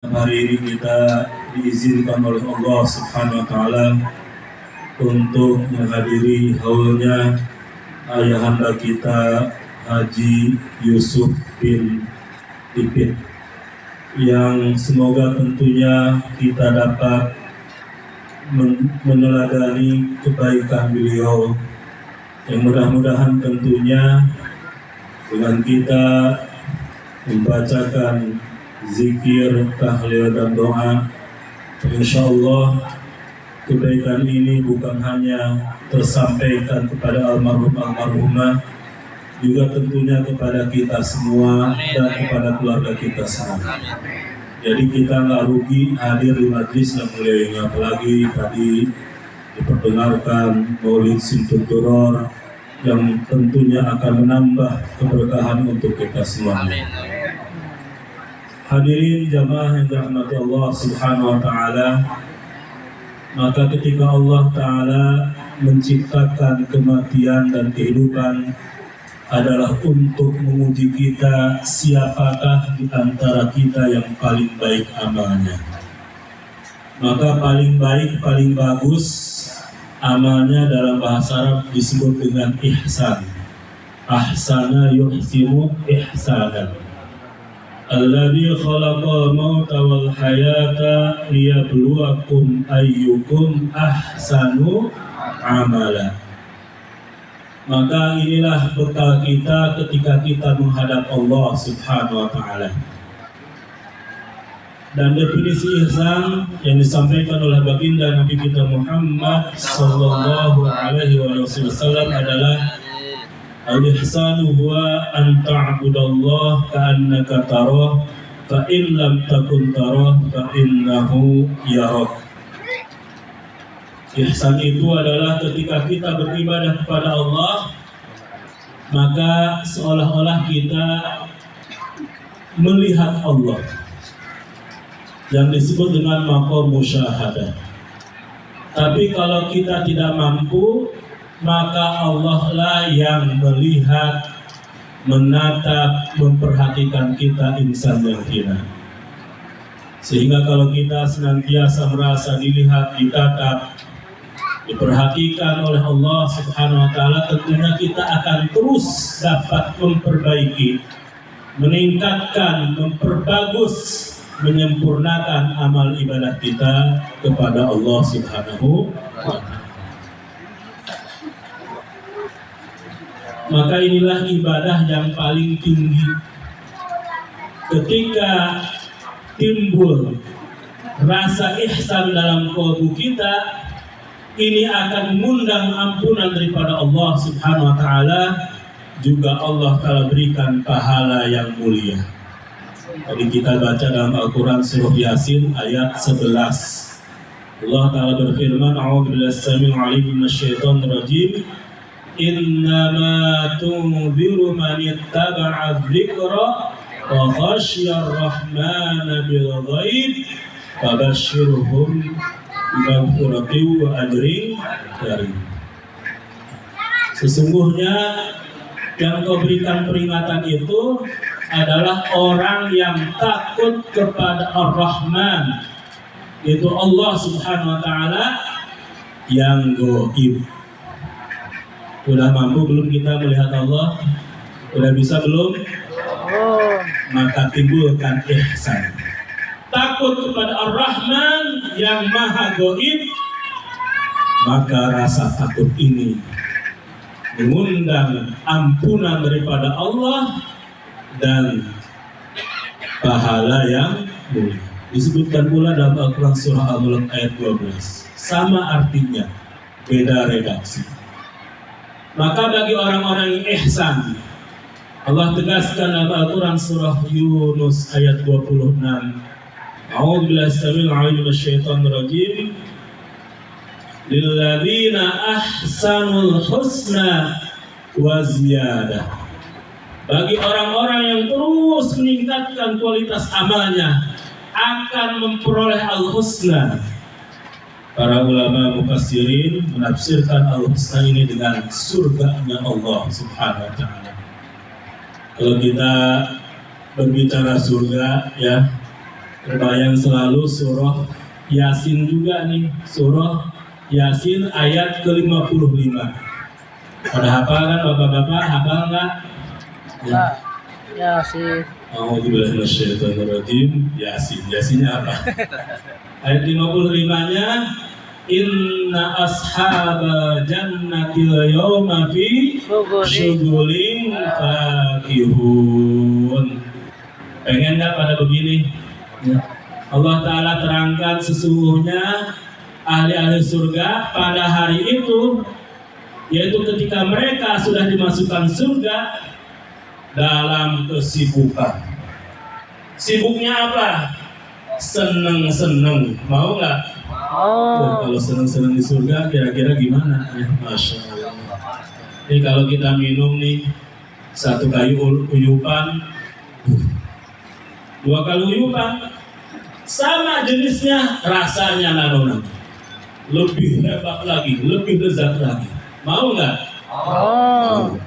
Hari ini kita diizinkan oleh Allah Subhanahu wa Ta'ala untuk menghadiri haulnya ayahanda kita Haji Yusuf bin Ipin, yang semoga tentunya kita dapat meneladani kebaikan beliau, yang mudah-mudahan tentunya dengan kita membacakan zikir, tahlil dan doa, insya Allah kebaikan ini bukan hanya tersampaikan kepada almarhumah, juga tentunya kepada kita semua dan kepada keluarga kita semua. Jadi kita nggak rugi hadir di majlis yang mulia ini, apalagi tadi diperdengarkan Maulid Simtuturor yang tentunya akan menambah keberkahan untuk kita semua. Hadirin jamaah yang dirahmati Allah Subhanahu wa Ta'ala, maka ketika Allah Ta'ala menciptakan kematian dan kehidupan adalah untuk menguji kita siapakah di antara kita yang paling baik amalnya. Maka paling baik, paling bagus amalnya dalam bahasa Arab disebut dengan ihsan. Ahsana yuhsinu ihsanan. Alladzi khalaqal mauta wal hayata liyabluwakum ayyukum ahsanu amala. Maka inilah bekal kita ketika kita menghadap Allah Subhanahu wa Ta'ala. Dan definisi ihsan yang disampaikan oleh baginda Nabi kita Muhammad sallallahu alaihi wasallam adalah al-ihsanu huwa an ta'budallaha ka'annaka tarah fa in lam takun tarah fa innahu yarak. Ihsan itu adalah ketika kita beribadah kepada Allah, maka seolah-olah kita melihat Allah, yang disebut dengan maqam musyahadah. Tapi kalau kita tidak mampu, maka Allah lah yang melihat, menatap, memperhatikan kita insan yang hina. Sehingga kalau kita senantiasa merasa dilihat, ditatap, diperhatikan oleh Allah Subhanahu wa Ta'ala, tentunya kita akan terus dapat memperbaiki, meningkatkan, memperbagus, menyempurnakan amal ibadah kita kepada Allah Subhanahu wa Ta'ala. Maka inilah ibadah yang paling tinggi. Ketika timbul rasa ihsan dalam kalbu kita, ini akan mengundang ampunan daripada Allah Subhanahu wa Ta'ala. Juga Allah Ta'ala berikan pahala yang mulia. Jadi kita baca dalam Al-Quran surah Yasin ayat 11. Allah Ta'ala berfirman, a'udzubillahi samii'il 'aliim minasyaitonir rajiim. Innama tunziru man ittaba'a dzikra wa khasyiyar rahmana bil ghaib fabashshirhum bimaghfiratin wa ajrin karim. Sesungguhnya yang kau berikan peringatan itu adalah orang yang takut kepada Ar-Rahman, yaitu Allah Subhanahu wa Ta'ala yang gaib. Udah mampu belum kita melihat Allah? Udah bisa belum? Maka timbulkan ihsan. Takut kepada Ar-Rahman yang maha gaib, maka rasa takut ini mengundang ampunan daripada Allah dan pahala yang mulia. Disebutkan pula dalam Al-Quran surah Al-Mulk ayat 12. Sama artinya, beda redaksi. Maka bagi orang-orang yang ihsan, Allah tegaskan dalam Al-Quran surah Yunus ayat 26. A'udzubillahi samii'il 'aliim minasyaitonir rajiim. Lilladzina ahsanul husna wa ziyadah. Bagi orang-orang yang terus meningkatkan kualitas amalnya akan memperoleh al-husna. Para ulama mufassirin menafsirkan al-husna ini dengan surganya Allah Subhanahu wa Ta'ala. Kalau kita berbicara surga, ya, Terbayang selalu surah Yasin juga nih, surah Yasin ayat ke-55. Pada hafal kan bapak-bapak? Hafal nggak? Ya. Yasin. A'udzubillahi minasyaitonirrajim. Yasin. Yasinnya apa? Ayat 55-nya, inna ashaba jannatil yawma fi syughulin fakihun. Pengen nggak pada begini? Ya. Allah Ta'ala terangkan sesungguhnya ahli-ahli surga pada hari itu, yaitu ketika mereka sudah dimasukkan surga, dalam kesibukan. Sibuknya apa? Seneng-seneng. Mau nggak? Kalau seneng-seneng di surga kira-kira gimana? Ya, Masya Allah. Ini kalau kita minum nih, 1 kali uyupan, 2 kali uyupan, sama jenisnya, rasanya nano, lebih hebat lagi, lebih lezat lagi. Mau nggak?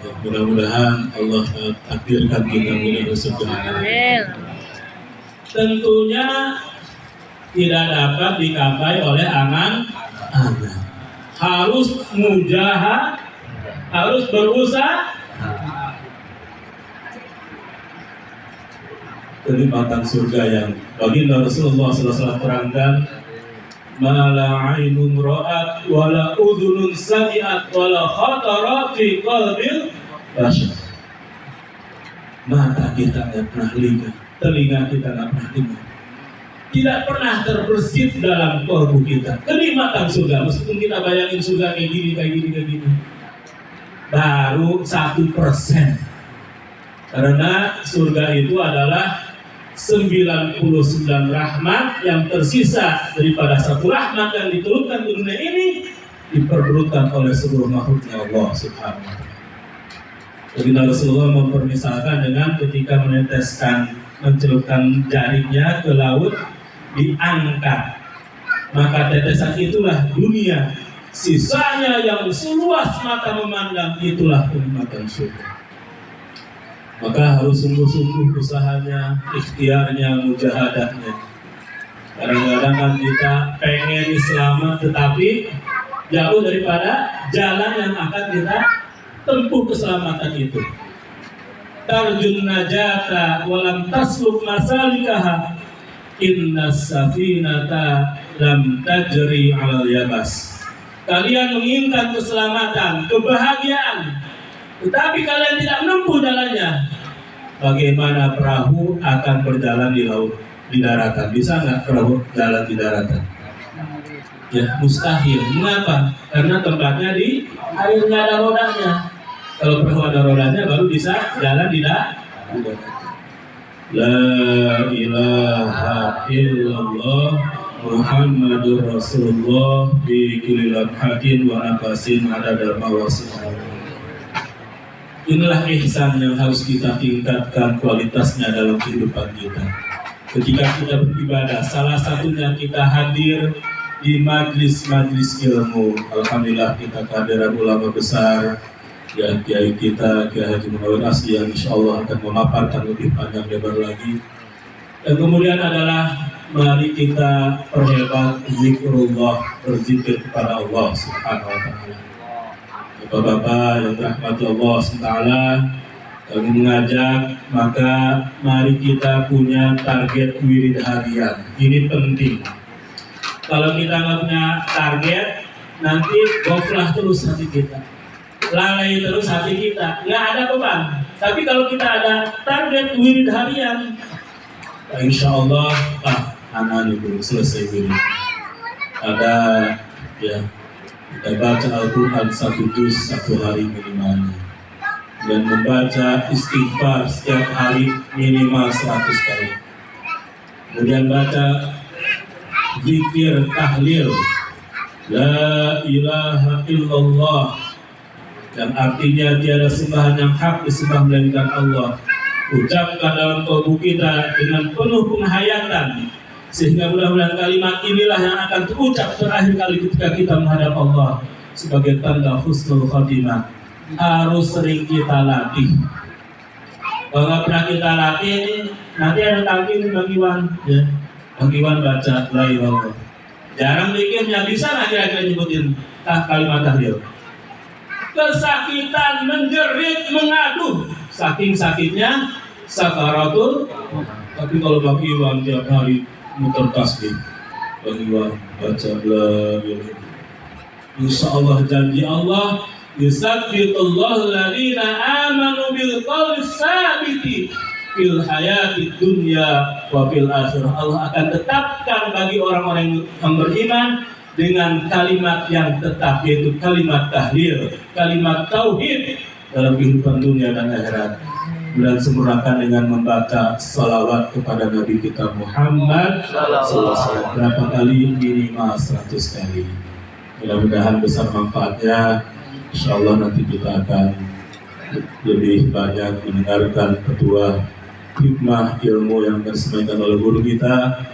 Ya, mudah-mudahan Allah takdirkan kita menjadi surga. Tentunya tidak dapat dicapai oleh angan-angan. Harus mujahad, harus berusaha. Kenikmatan surga yang baginda Rasulullah SAW terangkan, mala ainun ra'at wala udhunun sami'at wala khatara fi qalbil bashar. Mata kita nggak pernah lihat, telinga kita nggak pernah dengar, tidak pernah terbersit dalam kalbu kita kenikmatan surga. Meskipun kita bayangin surga kayak gini, baru 1%. Karena surga itu adalah 99 rahmat yang tersisa daripada 1 rahmat yang diturunkan ke dunia ini diperberutkan oleh seluruh makhluknya Allah Subhanahu wa Ta'ala. Jadi Rasulullah mempermisalkan dengan ketika mencelupkan jaringnya ke laut, diangkat, maka tetesan itulah dunia, sisanya yang seluas mata memandang itulah kenikmatan surga. Maka harus sungguh-sungguh usahanya, ikhtiarnya, mujahadahnya. Kadang-kadang kan kita pengen selamat tetapi jauh daripada jalan yang akan kita tempuh keselamatan itu. Tarjun najata walam tasluk masalikaha, inna safinata lam tajri alal yabas. Kalian menginginkan keselamatan, kebahagiaan, tetapi kalian tidak menempuh jalannya. Bagaimana perahu akan berjalan di laut, di daratan? Bisa nggak perahu jalan di daratan? Ya, mustahil. Mengapa? Karena tempatnya di air, nggak ada rodanya. Kalau perahu ada rodanya baru bisa jalan di daratan. La ilaha illallah Muhammadur Rasulullah bi kulli lamhatin wa nafasin adada mawasi'ah. Inilah ihsan yang harus kita tingkatkan kualitasnya dalam kehidupan kita. Ketika kita beribadah, salah satunya kita hadir di majlis-majlis ilmu. Alhamdulillah kita kehadiran ulama besar, ya kiai kita, Kiai Haji Munawwir Asli, yang insya Allah akan memaparkan lebih panjang lebar lagi. Dan kemudian adalah mari kita perhebat zikrullah, berzikir kepada Allah Subhanahu wa Ta'ala. Bapak-bapak yang dirahmati Allah SWT, kami mengajak, maka mari kita punya target wirid harian. Ini penting. Kalau kita nggak punya target, nanti goflah terus hati kita, lalai terus hati kita, nggak ada beban. Tapi kalau kita ada target wirid harian, insya Allah, anak itu selesai wirid. Ada ya, kita baca Al-Quran 1 juz 1 hari minimalnya, dan membaca istighfar setiap hari minimal 100 kali. Kemudian baca zikir tahlil la ilaha illallah, yang artinya tiada sembahan yang hak disembah melainkan Allah. Ucapkan dalam tubuh kita dengan penuh penghayatan, sehingga mudah-mudahan kalimat inilah yang akan terucap terakhir kali ketika kita menghadap Allah sebagai tanda husnul khatimah. Harus sering kita latih. Kalau nggak pernah kita latih, nanti ada talqin bagi Wan, ya. Bang Iwan baca la ilaha illallah. Jarang dikirnya bisa nggak kira-kira nyebutin kalimat tahlil. Kesakitan, menjerit, mengadu, saking sakitnya sakaratul. Tapi kalau Bang Iwan tiap hari muter tasbih, Bang Iwan baca la ilaha illallah. Insya Allah janji Allah, yusabbitullahu alladhina amanu bil qawli tsabiti fil hayati dunya wa fil akhirah. Allah akan tetapkan bagi orang-orang yang beriman dengan kalimat yang tetap, yaitu kalimat tahlil, kalimat tauhid dalam kehidupan dunia dan akhirat. Dan sempurnakan dengan membaca salawat kepada Nabi kita Muhammad SAW. Berapa kali? Minimal 100 kali. Mudah-mudahan besar manfaatnya. Insya Allah nanti kita akan lebih banyak mendengarkan petua hikmah ilmu yang disampaikan oleh guru kita.